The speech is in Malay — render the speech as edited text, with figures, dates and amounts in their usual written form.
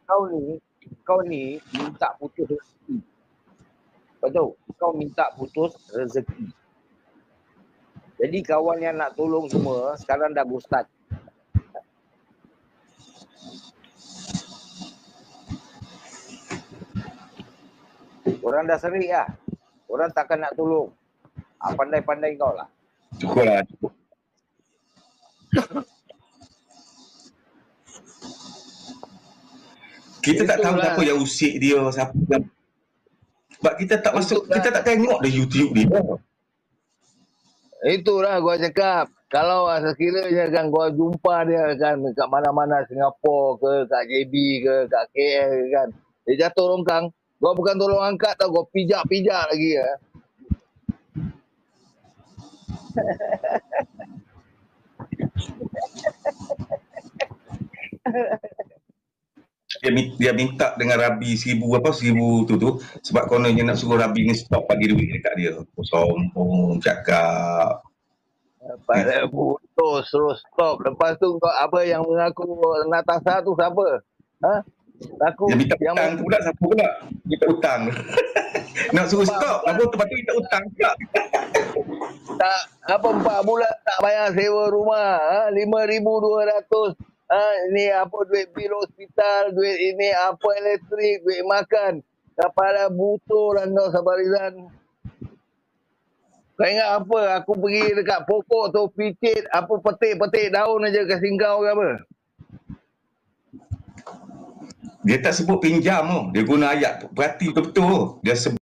kau ni minta putus rezeki. Betul, kau minta putus rezeki. Jadi kawan yang nak tolong semua sekarang dah gustad. Orang dah serik lah. Orang takkan nak tolong. Pandai-pandai kau lah. Cukup lah, cukup. Kita tak tahu siapa yang usik dia, siapa yang... Sebab kita tak masuk, kita tak tengok dah YouTube dia. Itulah gua cakap. Kalau sekiranya kan gua jumpa dia kan kat mana-mana, Singapura ke, kat JB ke, kat KL kan. Dia jatuh longkang. Gua bukan tolong angkat tau, gua pijak-pijak lagi ya. Dia minta dengan Rabi 1000 tu sebab kononnya nak suruh Rabi ni stop bagi duit dekat dia. Sombong cakap. Pada putus terus stop. Lepas tu kau apa yang mengaku Natasha tu siapa? Ha? Aku dia minta hutang tu pula, siapa pula? Minta hutang. Nak suruh stop, lepas tu minta hutang pula. Tak, apa 4 bulan tak bayar sewa rumah, 5,200. Ni apa duit bil hospital, duit ini apa elektrik, duit makan. Kepala butuh lah kau Sabarizan. Kau ingat apa? Aku pergi dekat pokok tu picit apa petik-petik daun aja kasi kau ke apa? Dia tak sebut pinjam tu. Dia guna ayat berarti betul-betul. Dia sebut